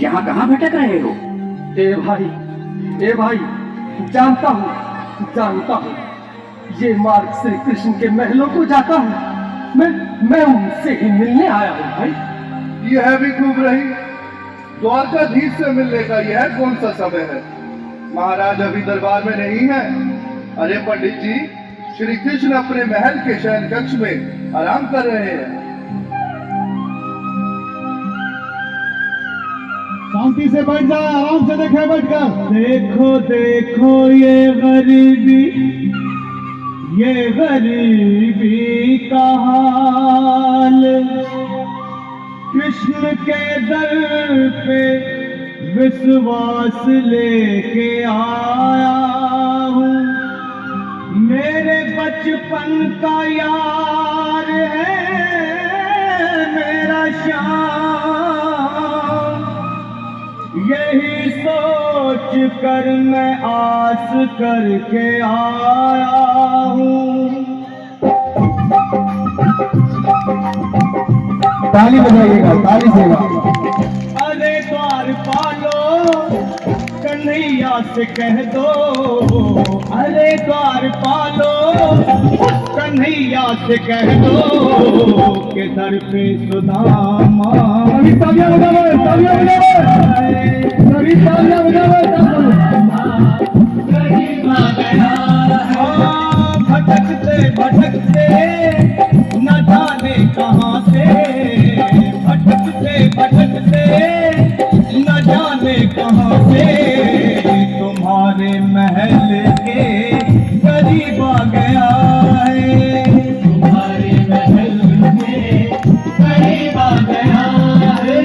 यहाँ कहाँ भटक रहे हो? ए भाई, जानता हूँ ये मार्ग श्री कृष्ण के महलों को जाता है। मैं उनसे ही मिलने आया हूँ भाई। यह भी खूब रही। द्वारकाधीश से मिलने का यह कौन सा समय है? महाराज अभी दरबार में नहीं है। अरे पंडित जी, श्री कृष्ण अपने महल के शयन कक्ष में आराम कर रहे हैं। शांति से बैठ जा, आराम से देखे बैठकर। देखो देखो ये गरीबी का हाल, कृष्ण के दर पे विश्वास लेके आया हूँ। मेरे बचपन का यार है मेरा श्याम, यही सोच कर मैं आस करके आया हूँ। ताली बजाइएगा, ताली सेवा। अरे द्वारपालो कन्हैया से कह दो, अरे द्वारपालो कन्हैया से कह दो कि दर पे सुदामा। सभी तालियां बजाओ, तालियां बजाओ, सभी तालियां बजाओ। भटकते भटकते न जाने कहाँ से, भटकते भटकते न जाने कहाँ से तुम्हारे महल के करीब आ गया है, तुम्हारे महल के करीब आ गया है।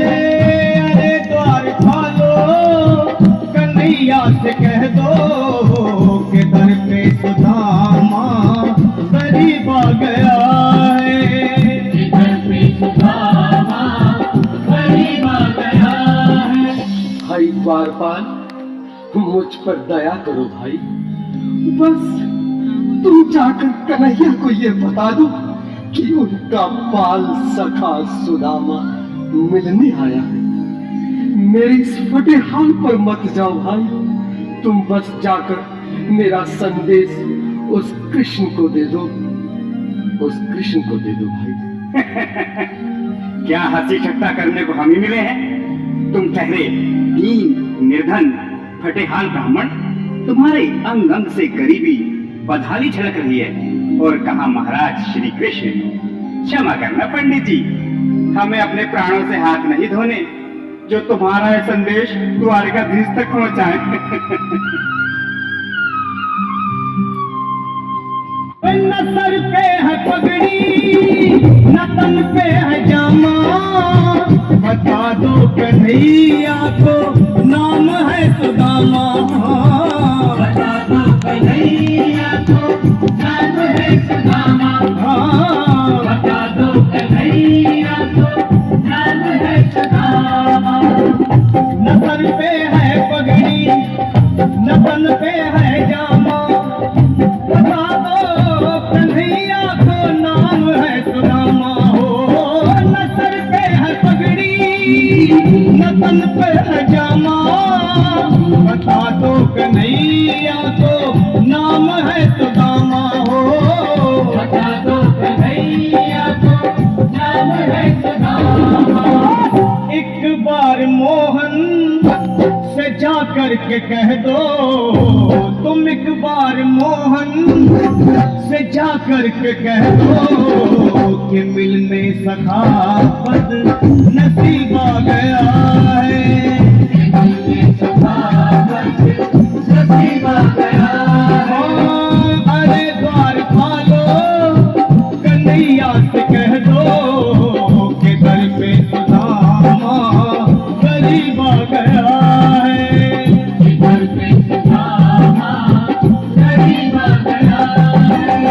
अरे द्वारपालो कन्हैया से कह दो कि दर पे सुदामा करीब आ गया है, दर पे सुदामा करीब आ गया है। भाई द्वारपाल, मुझ पर दया करो भाई। बस तुम जाकर कन्हैया को ये बता दो कि उनका बाल सखा सुदामा मिलने आया है। मेरे इस फटे हाल पर मत जाओ भाई। तुम बस जाकर मेरा संदेश उस कृष्ण को दे दो, उस कृष्ण को दे दो भाई। क्या हंसी ठट्टा करने को हम ही मिले हैं? तुम ठहरे दीन निर्धन फटे हाल ब्राह्मण, तुम्हारे अंग अंग से गरीबी बदहाली झलक रही है। और कहा महाराज श्री कृष्ण। क्षमा करना पंडित जी, हमें अपने प्राणों से हाथ नहीं धोने जो तुम्हारा यह संदेश द्वारकाधीश तक पहुंचाए। न सर पे है पगड़ी न तन पे है जामा, बता दो कन्हैया को नाम है सुदामा, बता दो कन्हैया को नाम है सुदामा, बता दो कन्हैया को नाम है सुदामा। न सर पे है पगड़ी न तन पे है जामा, बता दो कन्हैया को नाम है सुदामा। हो न सर पे है पगड़ी न तन पे है जामा, बता दो कन्हैया को नाम है सुदामा। हो बता दो कन्हैया को नाम है सुदामा। एक बार मोहन से जा करके कह दो, तुम एक बार मोहन से जा करके कह दो कि मिलने सखा बद नसीब आ गया है, मिलने सखा बद नसीब आ गया है। अरे द्वारपालो कन्हैया से कह दो कि दर पे सुदामा करीब आ गया है, दर पे सुदामा करीब आ गया है।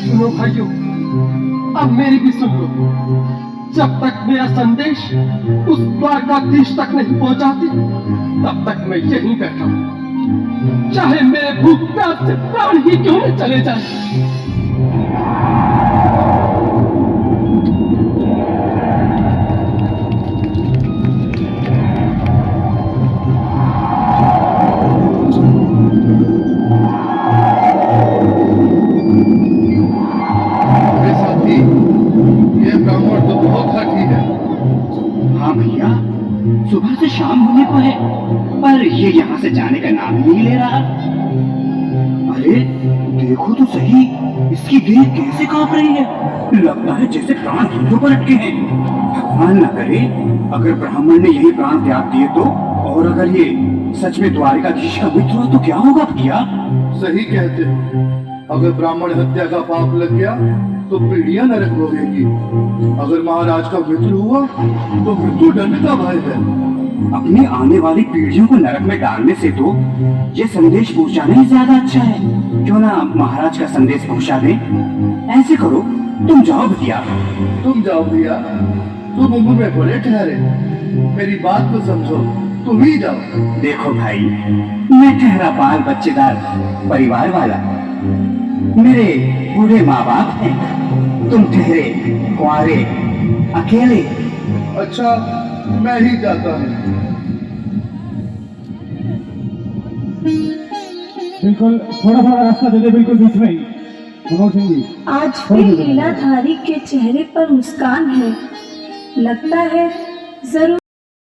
सुनो भाइयों, अब मेरी भी सुन लो। जब तक मेरा संदेश उस द्वारकाधीश तक नहीं पहुंचाती, तब तक मैं यहीं बैठा हूं, चाहे मेरे भूख प्यास से प्राण ही क्यों न चले जाए। अरे साथी, ये ब्राह्मण तो बहुत हठी है। हाँ भैया, सुबह से शाम होने को है, पर ये यहाँ से जाने का नाम ही नहीं ले रहा। अरे देखो तो सही, इसकी देह कैसे कांप रही है। लगता है जैसे प्राण धुंधों पर अटके हैं। भगवान न करे अगर ब्राह्मण ने यही प्राण त्याग दिए तो, और अगर ये सच में द्वारिकाधीश का मित्र हो तो क्या होगा भैया? सही कहते हो। अगर ब्राह्मण हत्या का पाप लग गया तो पीढ़ियां नरक भोगेंगी। अगर महाराज का मित्र हुआ तो मृत्यु दंड का भय है। अपनी आने वाली पीढ़ियों को नरक में डालने से तो ये संदेश पहुंचाना ही ज्यादा अच्छा है। क्यों ना महाराज का संदेश पहुंचा दें? ऐसे करो, तुम जाओ भैया। तुम जाओ भैया, तुम उम्र में बड़े ठहरे, मेरी बात को समझो, तुम ही जाओ। देखो भाई, मैं ठहरा बाल बच्चेदार परिवार वाला, मेरे बूढ़े माँ बाप हैं, तुम ठहरे कुंवारे अकेले। अच्छा, मैं ही जाता हूँ। बिल्कुल थोड़ा थोड़ा रास्ता दे दे, बिल्कुल बीच में ही। मनोहर सिंह जी, आज भी लीलाधारी के चेहरे पर मुस्कान है। लगता है जरूर